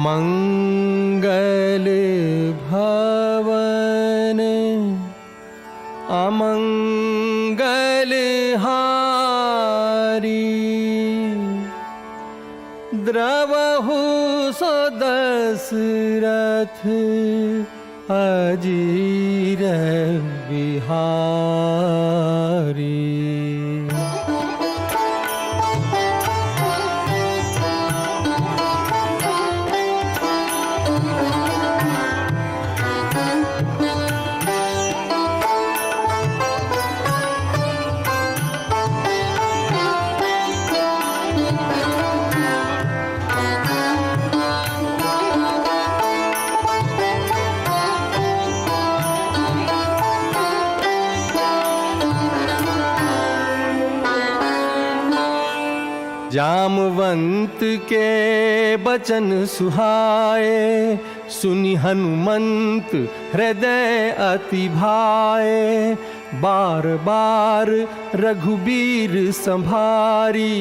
मंगल भवन अमंगल हारी, द्रवहु सो दशरथ अजीर बिहारी। जामवंत के बचन सुहाए, सुनि हनुमंत हृदय अति भाए। बार बार रघुबीर संभारी,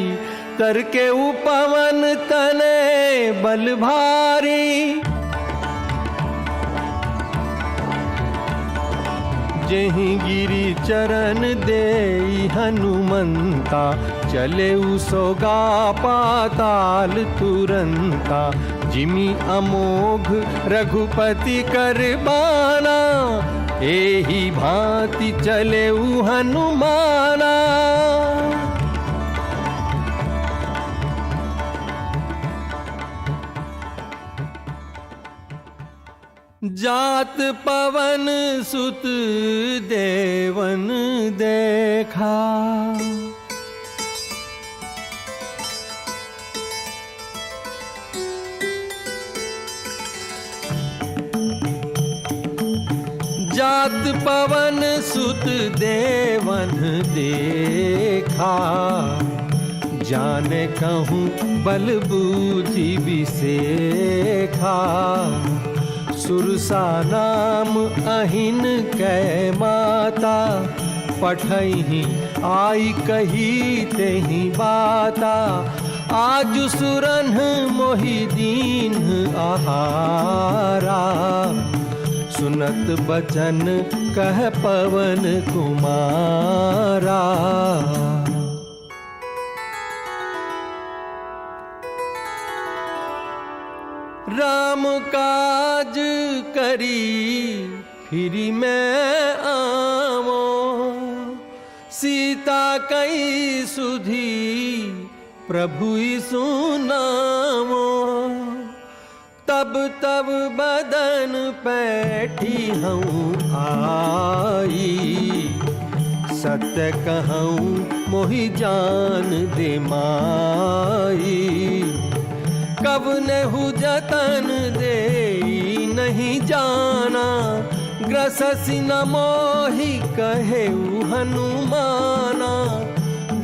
करके उपवन तने बल भारी। जेहि गिरि चरण देई हनुमंता, चले उसोगा पाताल तुरंता। जिमि अमोघ रघुपति कर बाना, एहि भांति चले हनुमाना। जात पवन सुत देवन देखा, जात पवन सुत देवन देखा। जाने कहूँ बल बुद्धि विसेखा, सुरसा नाम अहिन कै माता। पठहि आई कही तेहि बाता, आज सुरन मोहि दीन आहारा। सुनत बचन कह पवन कुमारा। राम काज करी फिरि मैं आवो, सीता कई सुधी प्रभु सुनावो। तब तब बदन पैठी हूँ आई, सत्य कहूँ मोहि जान दे माई। कब नेहु जतन दे नहीं जाना, ग्रससि न मोहि कहेउ हनुमाना।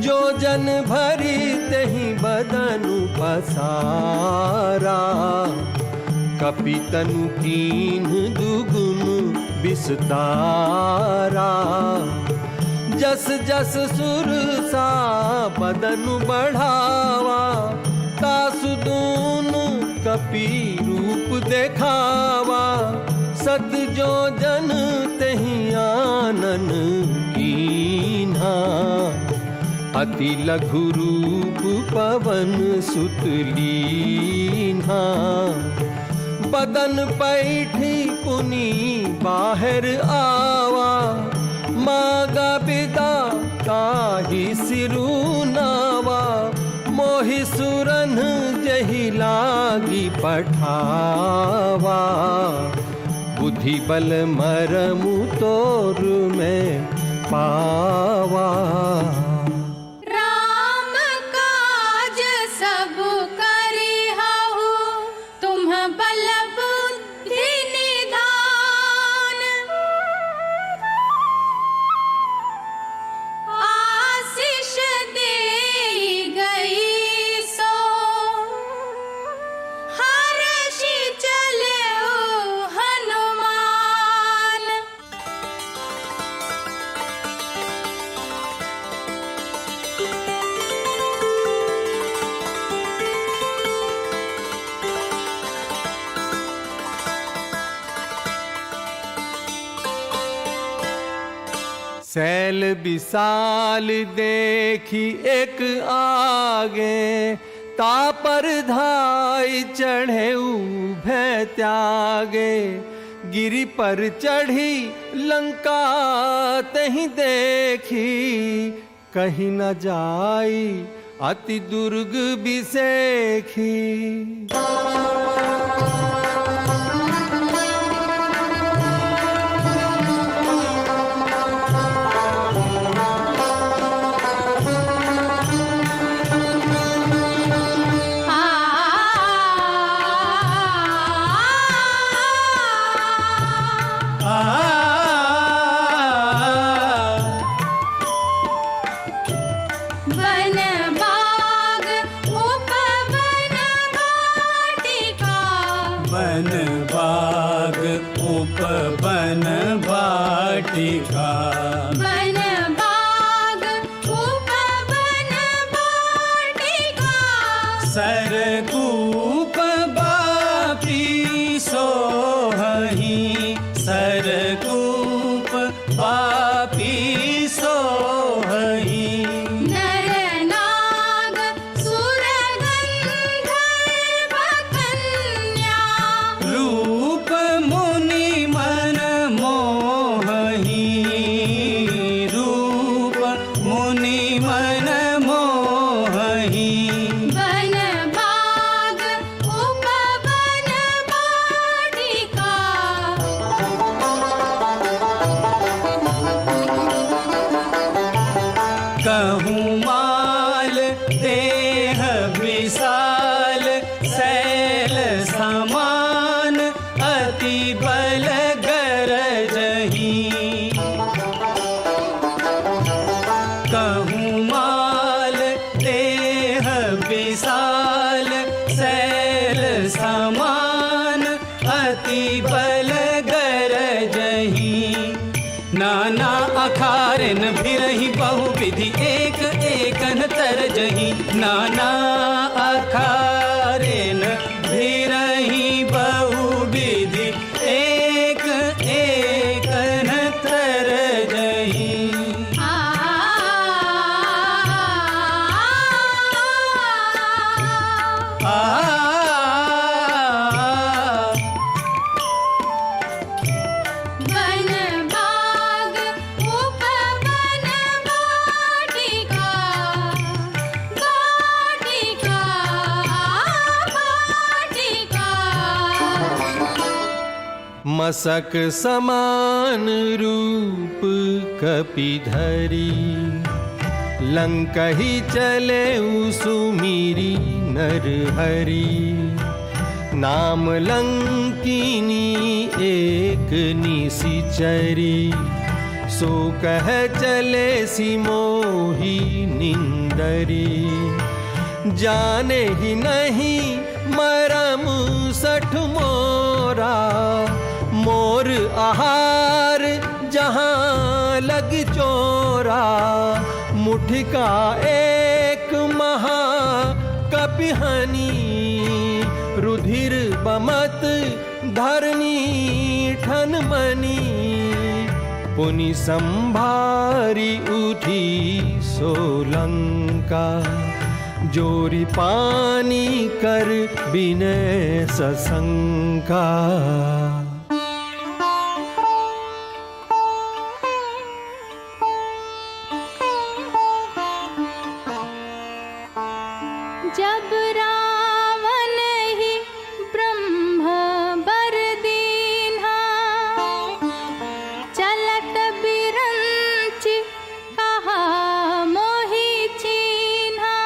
जो जन भरी तेहि बदनु पसारा, कपि तनु कीन्ह दुगुन विस्तारा। जस जस सुरसा बदनु बढ़ावा, तासु दूनु कपि रूप देखावा। सत जो जन तेहि आनन कीन्हा, अति लघु रूप पवन सुत लीन्हा। बदन पैठी पुनि बाहर आवा, मागा बिदा ताहि सिरु नावा। मोहि सुरन जहि लागी पठावा, बुद्धि बल मरमु तोर में पावा। राम काज सब करिहु, तुम बल बुद्धि निधान। आशीष दे गई सो, हर्षि चले हनुमान। सैल विशाल देखी एक आगे, तापर धाई चढ़े भय त्यागे। गिरि पर चढ़ी लंका तहीं देखी, कहीं न जाई अति दुर्ग बिसेखी। उपवन वाटिका, वन बाग उपवन वाटिका। सरकूप बापी सोहहि, सरकूप बापी सोहहि। नर नाग सुर गंधर्व कन्या, रूप मुनि मन मोहहि, रूप मुनि मन मोहहि। वन बाग उपवन वाटिका। कहूँ माल देह विशाल, शैल समान अति बल गरजहि। कहूँ माल देह विशाल, शैल समान अति बल गरजहि। नाना अखारन भिरहि बहुविधि, एक एकन तरजहि। नाना अखारन भिरहि बहुविधि, एक एकन तरजहि। वन बाग उपवन वाटिका। वाटिका वाटिका। मसक समान रूप कपिधरी, लंकही चले सुमिरी नर हरि। नाम लंकिनी एक निशिचरी, सो कह चले सिमोही निंदरी। जाने ही नहीं मरम सठ मोरा, मोर आहार जहाँ लग चोरा। मुठिका एक महा कपिहनी, रुधिर बमत धरनी ठन मनी। पुनि संभारी उठी सोलंका, जोरी पानी कर बिनय सशंका। जब रावण ही ब्रह्म बर दीन्हा, चलत बिरंच कहा मोहि चीन्हा।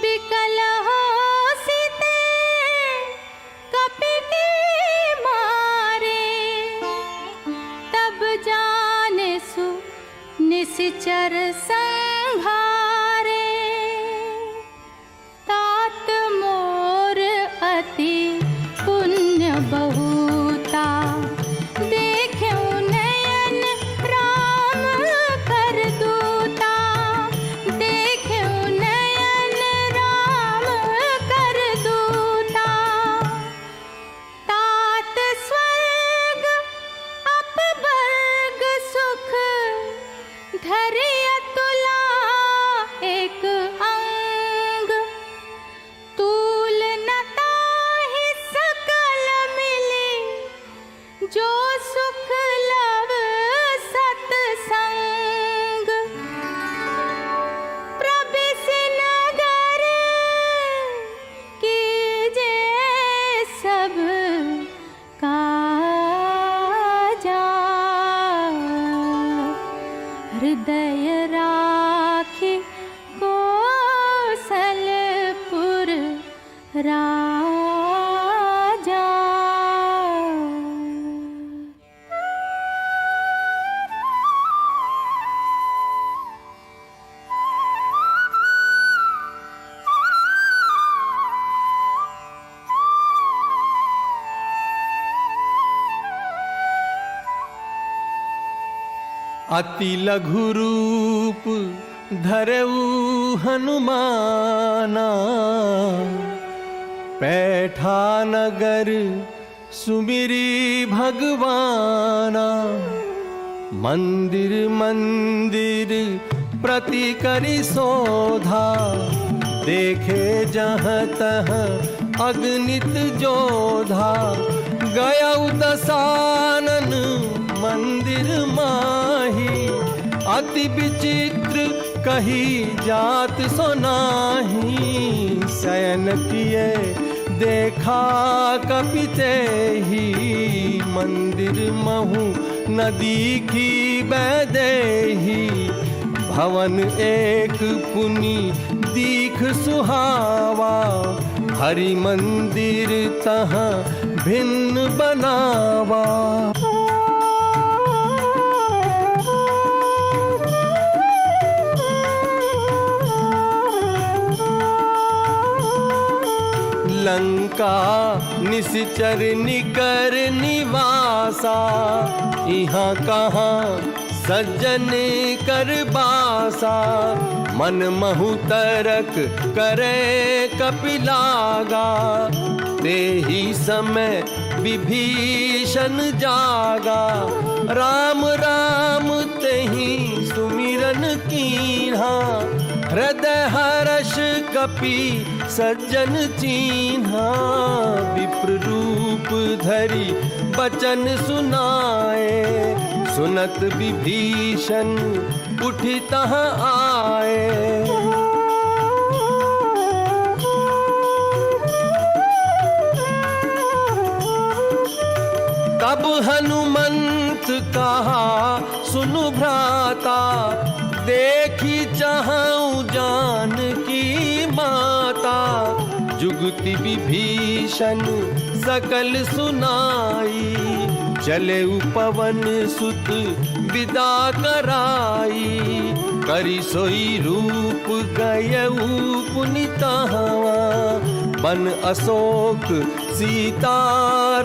विकल हो सिते कपि की अति लघु रूप धरऊ हनुमाना, पैठा नगर सुमिरी भगवाना। मंदिर मंदिर प्रति करि शोधा, देखे जहाँ तहाँ अगणित जोधा। गयउ दसानन मंदिर माही, अति विचित्र कही जात सोनाही। शयन किए देखा कपिते ही, मंदिर महु नदी की बैदेही। भवन एक पुनि दीख सुहावा, हरि मंदिर तहाँ भिन्न बनावा। लंका निश्चर निकर निवासा, यहाँ कहाँ सज्जन कर बासा। मन महु तरक करे कपिलागा, ते ही समय विभीषण जागा। राम राम तेहि सुमिरन कीन्हा, हृदय हर्ष कपि सज्जन चीन्हा। विप्र रूप धरि बचन सुनाए, सुनत विभीषण उठि तहाँ आए। तब हनुमंत कहा सुनु भ्राता, देखी चाहूं जान की माता। जुगति विभीषण सकल सुनाई, चले पवन सुत विदा कराई। करि सोई रूप गयऊ पुनितहवा, बन अशोक सीता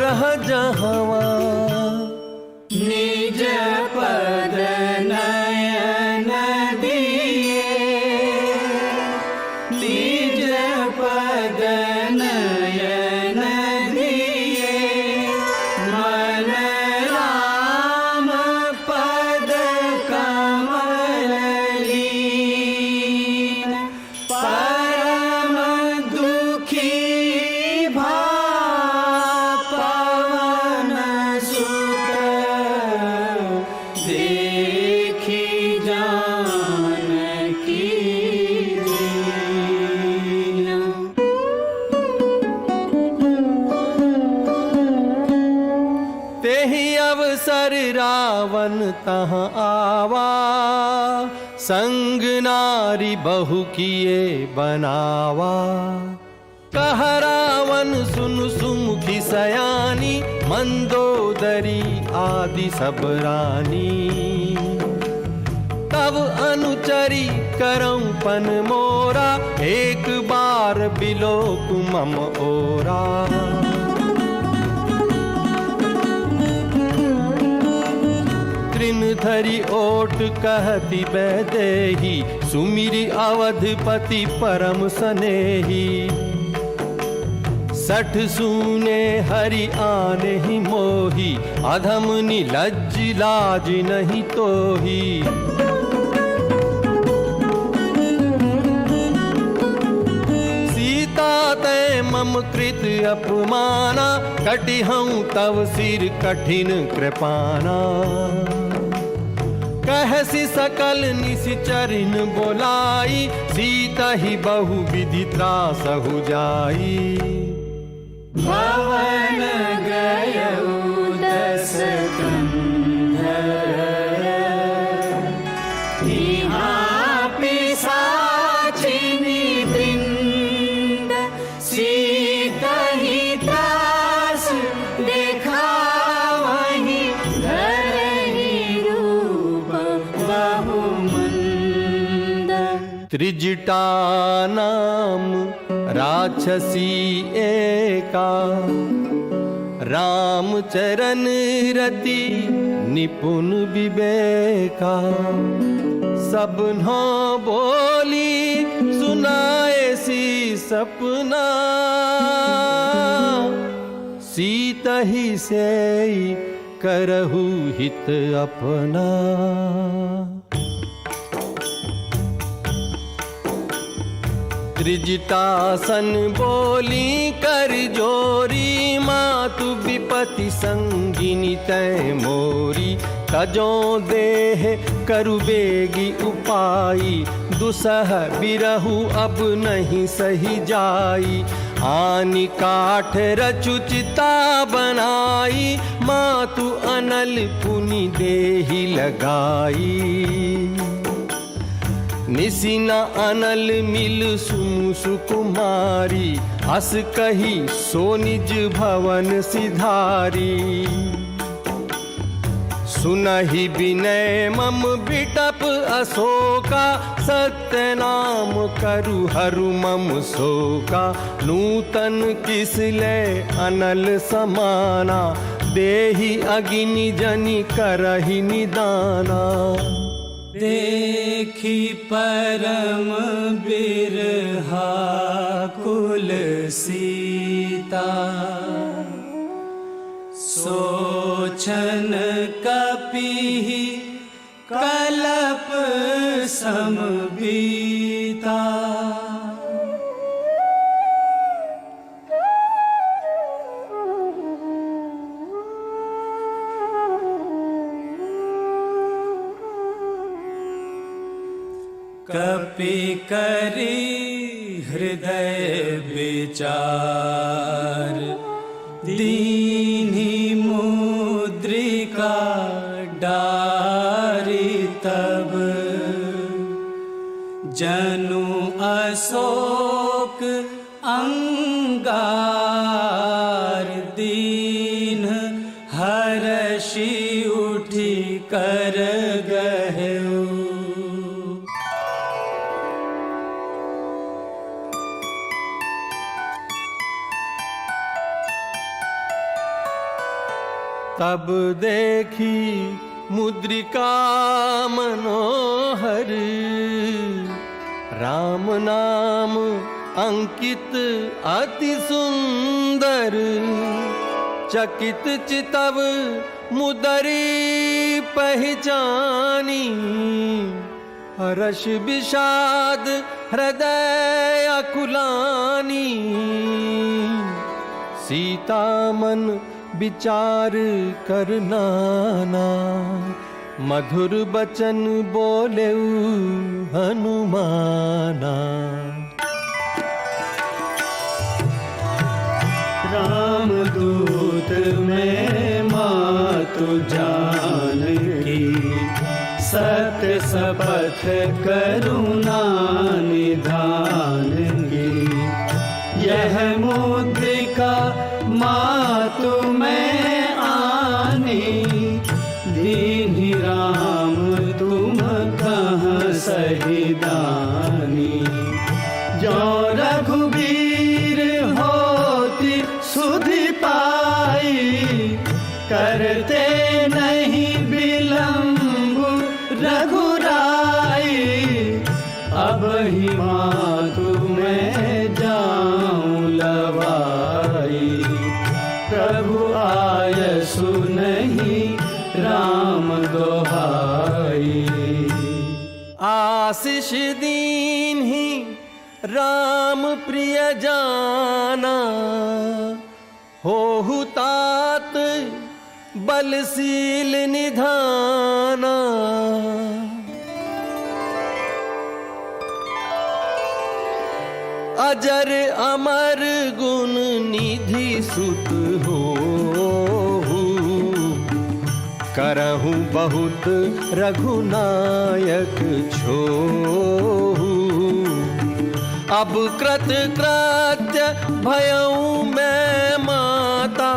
रह जहवा। निज पद नयन दिए, निज पद नयन दिए। मन राम पद कमल लीन, परम दुखी भा पवन सुत। देखी जानकी दीन। तेहि अवसर रावण तहाँ आवा, संग नारी बहु किए बनावा। कह रावण सुनु सुमुखी सयानी, मंदोदरी आदि सब रानी। तब अनुचरी करऊं पन मोरा, एक बार बिलोक मम ओरा। तृण धरि ओट कहती बैदेही, सुमिरि अवधपति परम सनेही। सठ सूने हरि आने ही मोही, अधम निलज्ज लाज नहीं तोही। सीता तै मम कृत अपमाना, कटिहऊँ तव सिर कठिन कृपाना। कहसी सकल निश्चरिन बोलाई, सीता ही बहु विधि त्रासहु जाई। भवन गयऊ दस कंधर, यहाँ पिशाचिनी वृंद। सीता ही त्रास देखा वहीं, धरहि रूप बहुमंद। त्रिजटा नाम राक्षसी एका, राम चरण रति निपुण विवेका, सबनो बोली सुनाए सी सपना, सीता ही से करहु हित अपना। त्रिजटासन बोली कर जोरी, मातु विपति संगिनी तै मोरी, तजों देह करु बेगी उपाई, दुसह बिरहु अब नहीं सही जाई, आनि काठ रचु चिता बनाई, मातु अनल पुनि देहि लगाई। निसिना अनल मिल सुकुमारी, हस कही सो निज भवन सिधारी, सुनहि विनय मम बिटप अशोका, सत्य नाम करु हरु मम शोका, नूतन किसले अनल समाना, देहि अगिनि जनि करहि निदाना। देखी परम बिरहा कुल सीता, सोचन कपि कलप समबीता। कपि करी हृदय विचार, दीन्ही मुद्रिका डारी तब, जनु अशोक अंगार, दीन हर्षि उठी कर गहु। तब देखी मुद्रिका मनोहर, राम नाम अंकित अति सुंदर, चकित चितव मुदरी पहचानी, हर्ष विषाद हृदय अकुलानी, सीता मन विचार कर नाना, मधुर बचन बोले हनुमाना। रामदूत में मातु जानकी, सत्य शपथ करुणा निधान की, यह मुद्रिका मातु में आनी, दीन्ही राम तुम कहाँ सही दानी। जो रघुबीर होती सुधि पाई, करते नहीं विलंब रघुराई, अब ही मातु में जाऊं लवाई, प्रभु आय सुनहि राम दोहाई। आशीष दीन्ही राम प्रिय जाना, होहु तात बलशील निधाना। अजर अमर गुण निधि सुत हो, करहु बहुत रघुनायक छोहु। अब कृत कृत्य भयऊ मैं माता,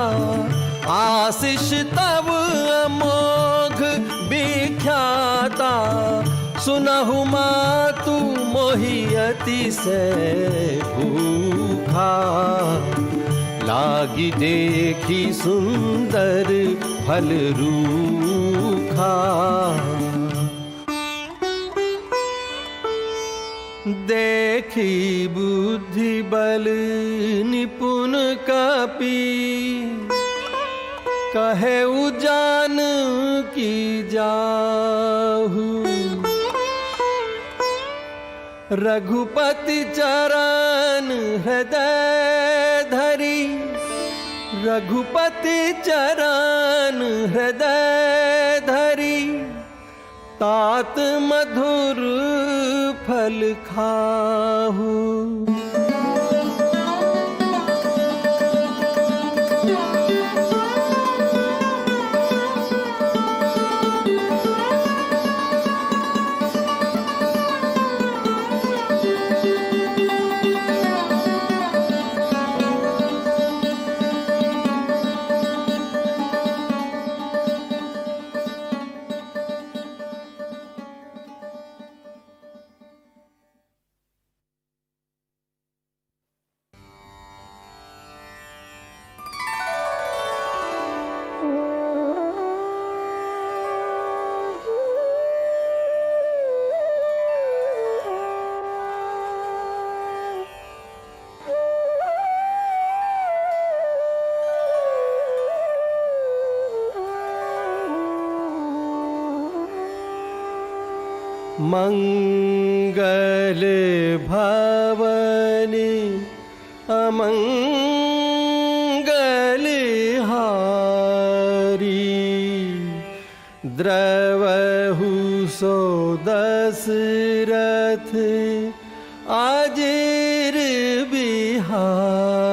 आशीष तब अमोघ विख्याता। सुनहु मातु मोहि अति से भूखा, लागी देखी सुंदर फल रूखा। देखी बुद्धि बल निपुण कपि, कहे उजान की जाहू। रघुपति चरण हृदय धरी, रघुपति चरण हृदय धरी, तात मधुर फल खाहू। मंगल भवन अमंगल हारी, द्रवहु सो दशरथ अजिर बिहारी।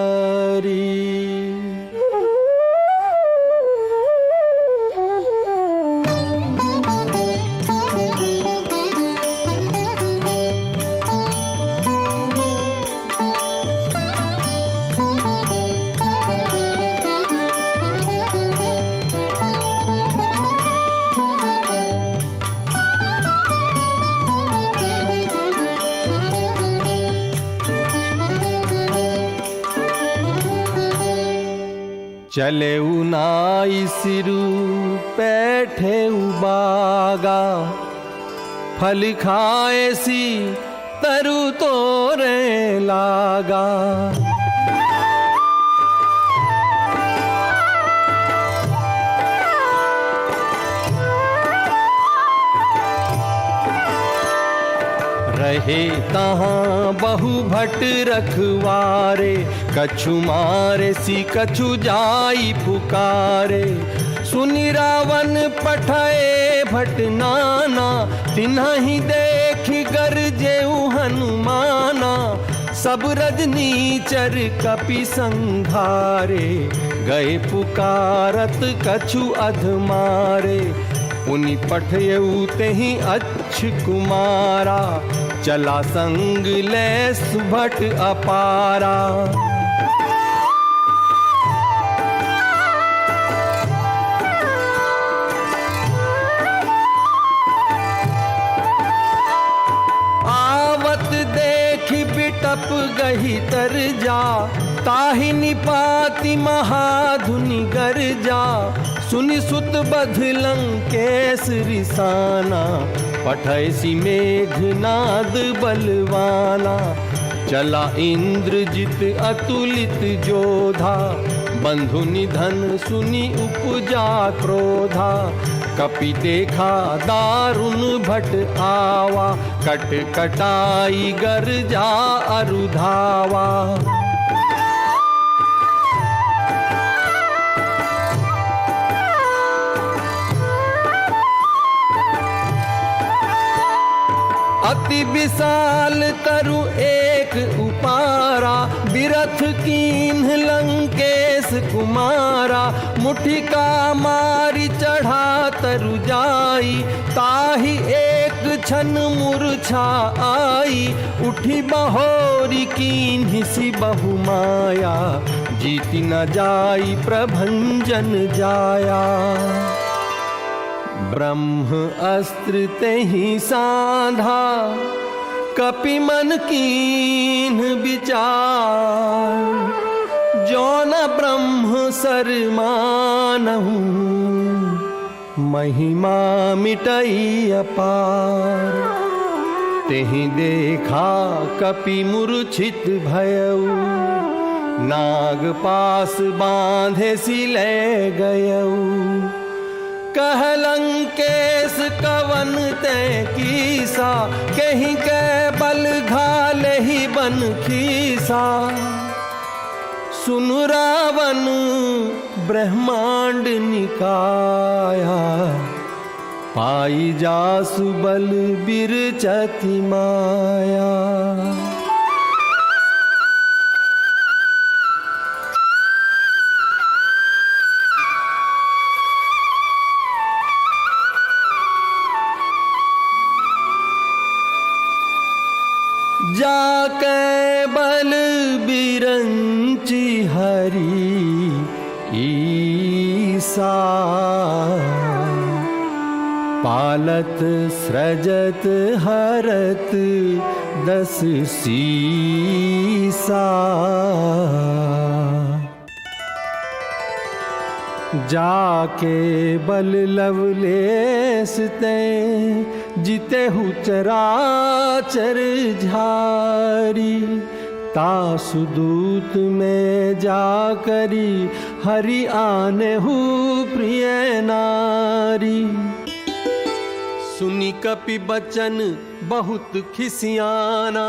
चले उनाई सिरु बैठे बागा, फल खाए सी तरु तोरे लागा। रहे तहाँ बहु भट रखवारे, कछु मारे सी कछु जाई पुकारे। सुनि रावण पठाए भट नाना, तिन्हि देख गरजेउ हनुमाना। सब रजनीचर कपि संघारे, गए पुकारत कछु अधमारे। पुनि पठयउ तेहि अच्छ कुमारा, चला संग ले सुभट अपारा। आवत देखि बिटप गही तर जा, ताहि निपाति महाधुनि गर्जा। सुनि सुत बध लंकेश रिसाना, पठैसी मेघनाद बलवाना। चला इंद्रजित अतुलित जोधा, बंधु निधन सुनि उपजा क्रोधा। कपि देखा दारुण भट आवा, कट कटाई गर्जा अरुधावा। अति विशाल तरु एक उपारा, बिरथ कीन्ह लंकेश कुमारा। मुठिका मारी चढ़ा तरु जाई, ताहि एक छन मूर्छा आई। उठी बहोरी कीन्हि सी बहु माया, जीति न जाई प्रभंजन जाया। ब्रह्म अस्त्र तेहि साधा, कपि मन कीन्ह विचार। जो न ब्रह्म सर मानहु, महिमा मिटई अपार। तेहि देखा कपि मूर्छित भयउ, नाग पास बांधे सिले गयउ। कहलंकेश कवन ते कीसा, कहीं के बल घाले ही बन खीसा। सुन रावण ब्रह्मांड निकाया, पाई जासु बल बिरचति माया। जाके बल बिरंची हरि ईसा, पालत सृजत हरत दस सीसा। जाके बल लवलेस ते, जितेहु चराचर झारी। तासु दूत में जाकरी, हरि आनेहु प्रिय नारी। सुनी कपि बचन बहुत खिसियाना,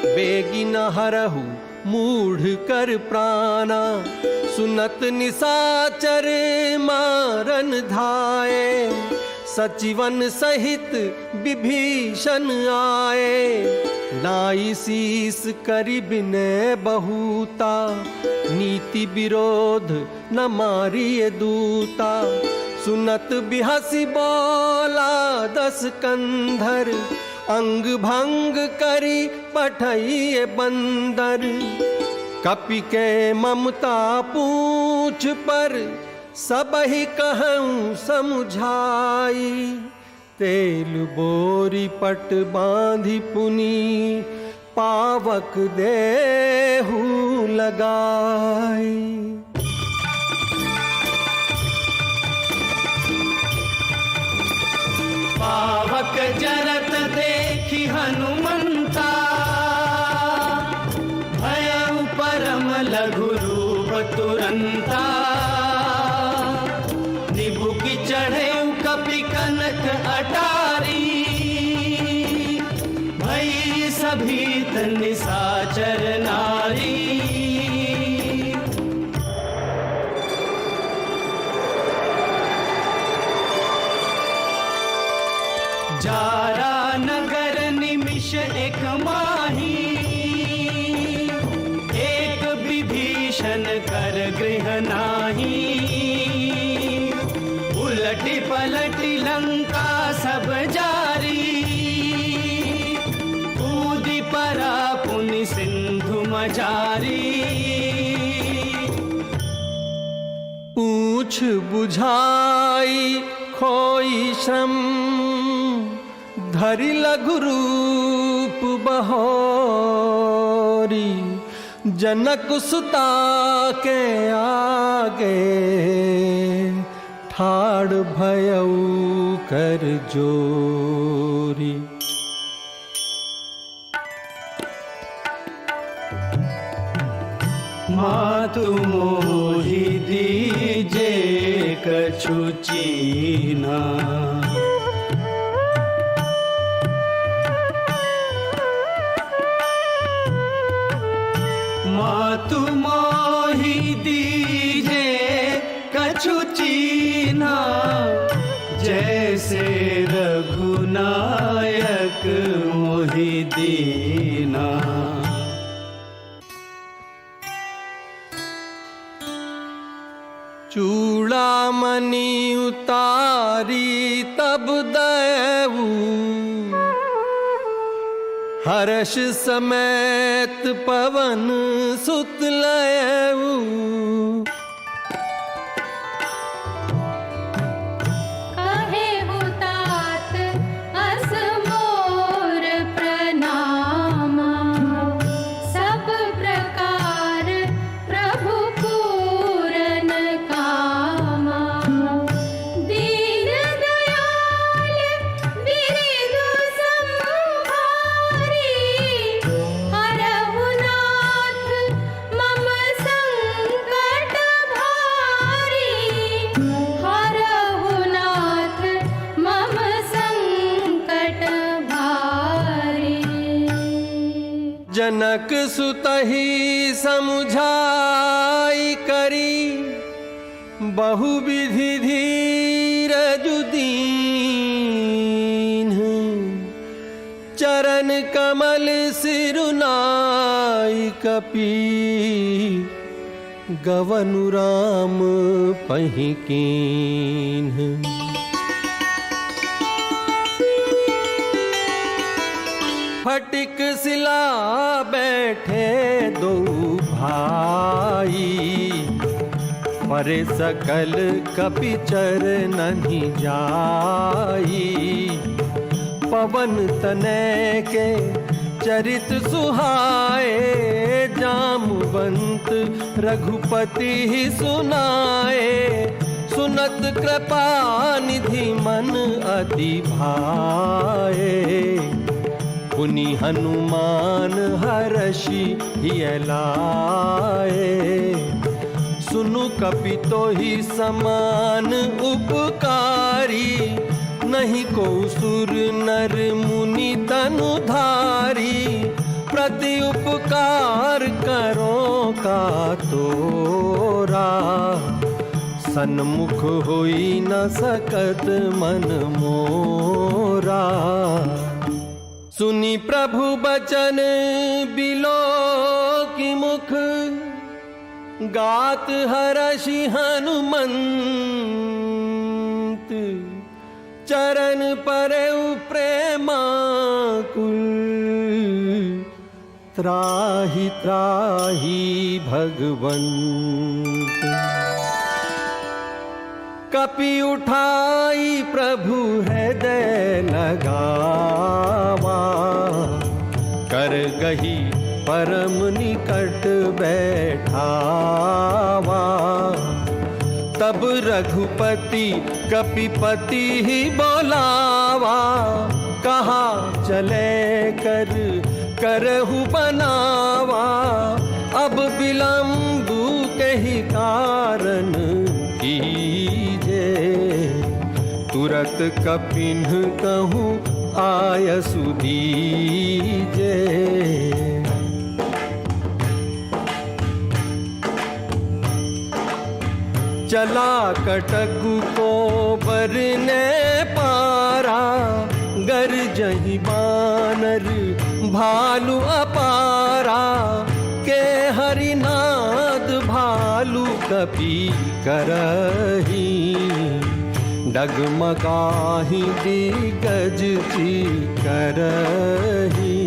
बेगी न हरहु मूढ़ कर प्राणा। सुनत निसाचर मारन धाये, सचिवन सहित विभीषण आए। नाई शीस करि बिनय बहुता, नीति विरोध न मारिय दूता। सुनत बिहसी बोला दस कंधर, अंग भंग करी पठइए बंदर। कपि के ममता पूछ पर, सबहि कहूँ समुझाई। तेल बोरी पट बांधि पुनी, पावक देहु लगाई। पावक जरत देखी हनुमंता, भयउ परम लघु रूप तुरंता। निबुकि चढ़े कपि कनक अटारी, भई सभीत निसाचर नारी। जारा नगर निमिष एक माही, एक विभीषण कर गृह नाही। उलटी पलटी लंका सब जारी, कूदी परा पुनि सिंधु मजारी। पूछ बुझाई खोई श्रम, धरि लघु रूप बहोरी। जनक सुता के आगे, ठाड़ भयउ कर जोरी। मातु मोहि दीजे कछु चीना, मातु मोहि दीजे कछु चीना। जैसे रघुनायक मोहि दीना। चूड़ामणि उतारी तब देऊ, हर्ष समेत पवन सुत लयऊ। कहेहु तात अस मोर प्रणाम, सब प्रकार प्रभु जनक सुतहि समुझाई करी, बहुविधि धीरजु दीन्ह। चरण कमल सिरुनाई कपि, गवनु राम पहि कीन्ह। फटिक सिला बैठे दो भाई, परे सकल कपि चरनहि जाई। पवन तनय के चरित सुहाए, जामवंत रघुपति ही सुनाए। सुनत कृपा निधि मन अति भाए, पुनि हनुमान हर्षि हिय लाए। सुनु कपि तोहि समान उपकारी, नहीं को सुर नर मुनि तनुधारी। प्रति उपकार करो का तोरा, सन्मुख होई न सकत मन मोरा। सुनी प्रभु बचन बिलो की मुख, गात हर्षि हनुमंत। चरण परेउ प्रेमाकुल, त्राहि त्राहि भगवंत। कपि उठाई प्रभु हृदय लगावा, कर गही परम निकट बैठावा। तब रघुपति कपिपति ही बोलावा, कहा चले कर करहु बनावा। अब विलंबु कही कारण कीजे, तुरत कपिन्ह कहूँ आयसु दीजे। चला कटकु को बरने पारा, गरजहि बानर भालु अपारा। के हरिनाद भालु कपि करही, डगमगाहि दिग्गज करही।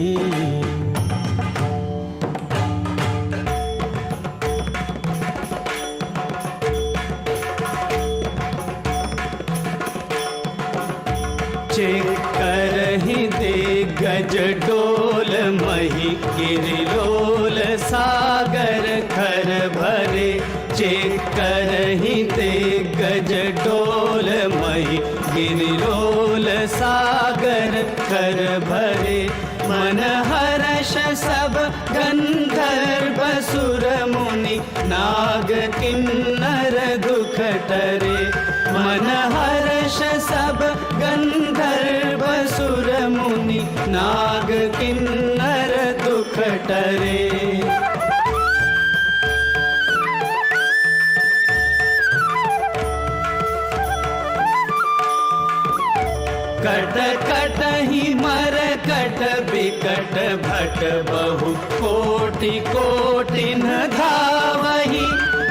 करहि दिग्गज डोल मही, गिरिलोल सागर खर भरे। करहि दिग्गज डोल मही, गिरिलोल सागर खर भरे। मन हर्ष सब गंधर्व सुर मुनि, नाग किन्नर दुख टरे। मन हर्ष सब गंधर्व सुर मुनि, नाग किन्नर दुख टरे। कट कट ही मर कट बिकट भट, बहु कोटि कोटि न धावहि।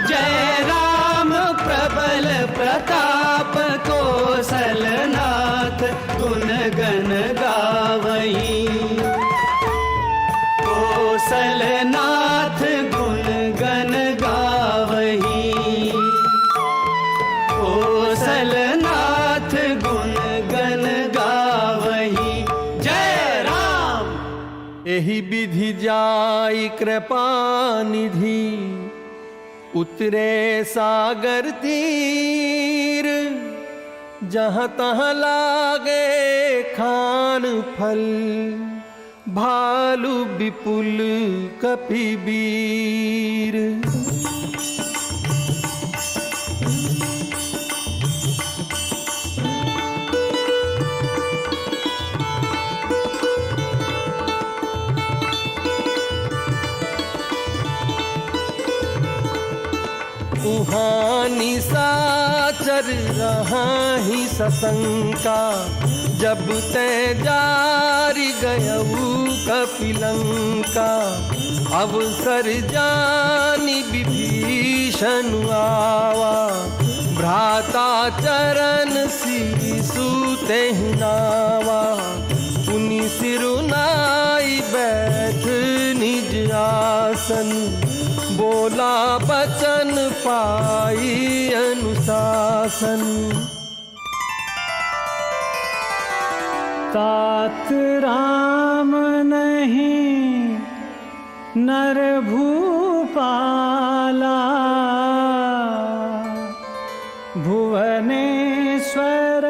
जय राम प्रबल प्रताप, कौशलनाथ गुण गण गावहि। कौशलनाथ गुण गण गावहि। कौशलनाथ गुण गण गावहि। जय राम। एहि विधि जाई कृपा निधि, उतरे सागर तीर। जहाँ तहाँ लागे खान फल, भालु विपुल कपिवीर। उहाँ निसाचर रहाहि सशंका, जब ते जारि गयऊ कपिलंका। अवसर जानि विभीषण आवा, भ्राता चरण सीसु तेहि नावा। पुनि सिरुनाई बैठ निज आसन, बोला बचन पाई अनुशासन। तात राम नहीं नर भूपाला, भुवनेश्वर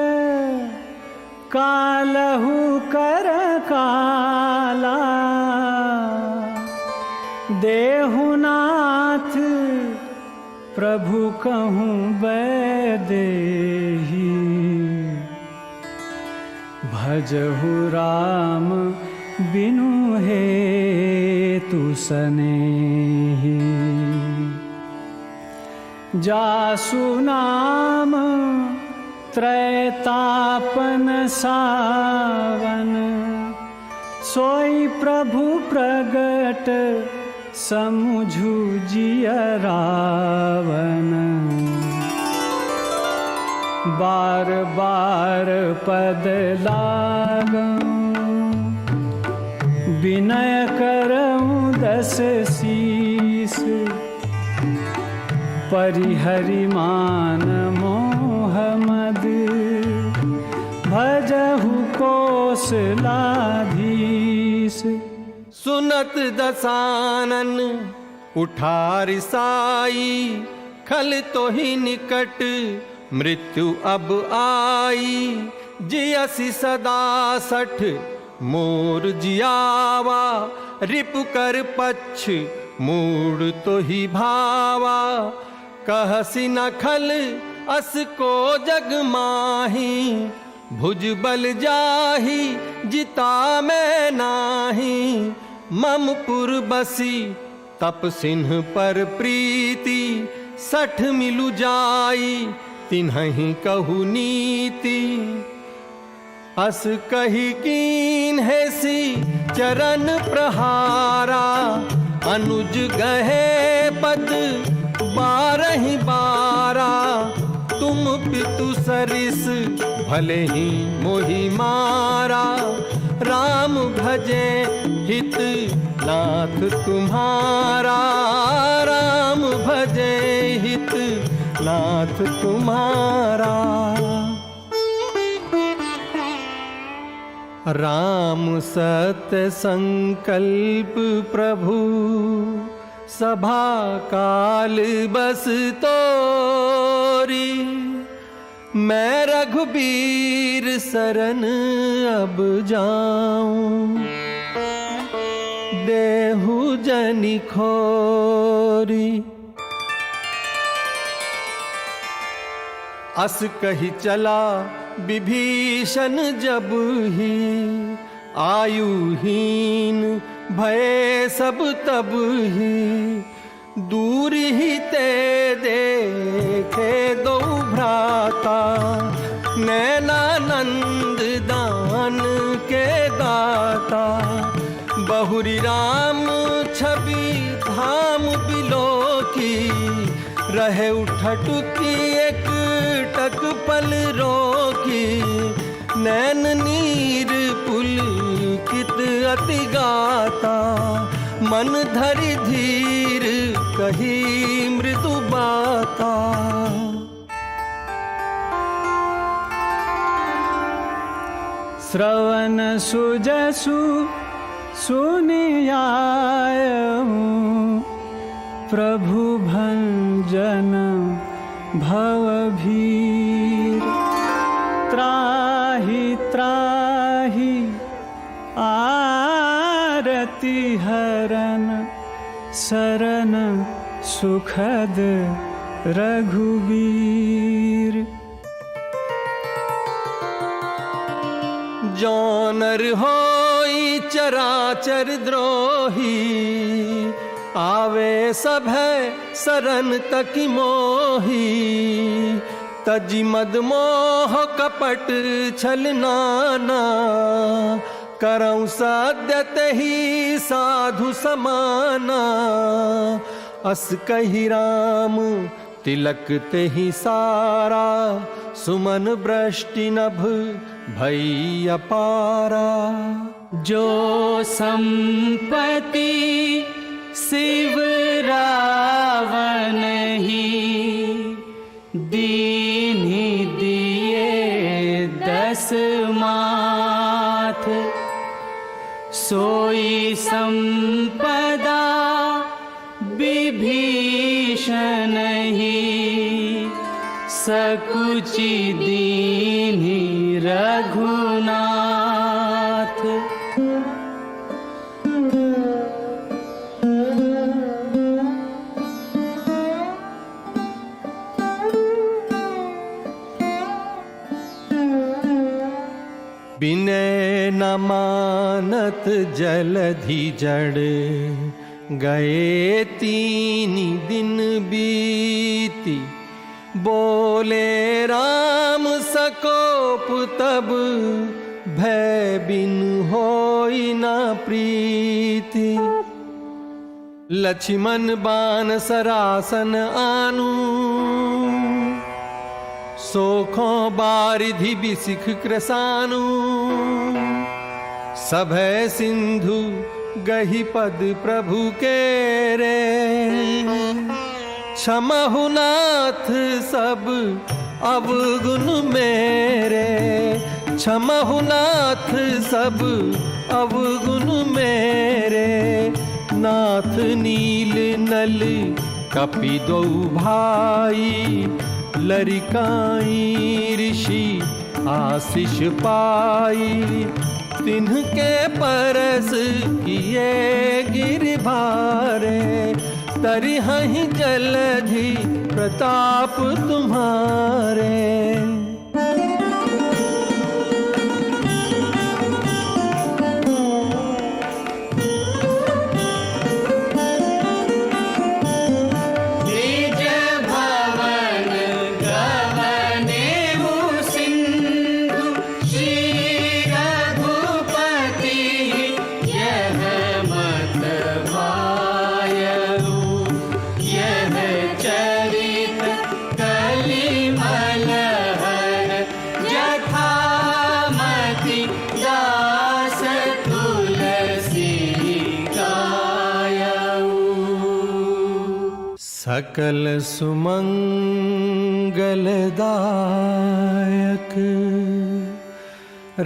कालहु कर काला। देहुनाथ प्रभु कहूँ बैदेही, भजहु राम बिनु हेतु सनेही। जासु नाम त्रैतापन सावन, सोई प्रभु प्रगट समुझु जिय रावण। बार बार पद लागऊं, विनय करऊं दस शीस। परिहरि मान मोह मद, भजहु कौशलाधीश। सुनत दसानन उठार साई, खल तो ही निकट मृत्यु अब आई। जियसि सदा 60 मोर जियावा, रिपु कर पक्ष मूड तो ही भावा। कहसि न खल अस को जग माही, भुज बल जाही जिता मैं नाही। मम पुर बसी तप सिंह पर प्रीति, 60 मिलु जाई तिन्हि कहु नीति। अस कही कीन हेसी चरण प्रहारा, अनुज गहे पद 12 12। तुम पितु सरिस भले ही मोहि मारा, राम भजे हित नाथ तुम्हारा। राम भजे हित नाथ तुम्हारा। राम सत्य संकल्प प्रभु, सभा काल बस तोरी। मैं रघुबीर शरण अब जाऊं, देहु जनि खोरी। अस कही चला विभीषण जब ही, आयुहीन भय सब तब ही। दूर ही ते देखे दो भ्राता, नैनानंद दान के दाता। बहुरी राम छवि धाम बिलो की, रहे उठटुकी एक टक पल रोकी। नैन नीर पुलकित अति गाता, मन धरि धीर कही मृदु बाता। श्रवण सुजसु सुनियायऊं, प्रभु भंजन भवभीर। त्राहि त्राहि आरती हरन, शरण सुखद रघुबीर। जौनर होई चराचर द्रोही, आवे सभै सरन तकी मोही, तजी मद मोह कपट छल नाना, करऊं सद्य तेहि साधु समाना, अस कही राम तिलक तेहि सारा, सुमन वृष्टि नभ भई अपारा। जो संपत्ति शिव रावण ही, दीन्हि दिए 10 माथ, सोई संपदा विभीषण ही, सकुचि दीन्हि रघुनाथ। बिनय न मानत जलधि जड़, गए 3 दिन बीती, बोले राम सकोप तब, भय बिन होई न प्रीति। लक्ष्मण बान सरासन आनू, सोखों बारिधि बिसिख कृसानु, सभय सिंधु गही पद प्रभु के रे, क्षमहु नाथ सब अवगुण मेरे, क्षमहु नाथ सब अवगुण मेरे, नाथ नील नल कपि दो भाई, लरिकाई ऋषि आशीष पाई, तिन्हके परस किए गिरभारे, तरिहहि जलधि प्रताप तुम्हारे। सकल सुमंगलदायक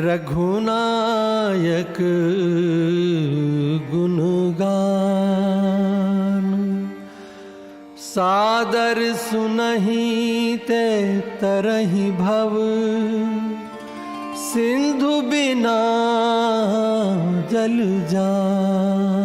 रघुनायक गुणगान, सादर सुनहि ते तरहि भव, सिंधु बिना जल जान।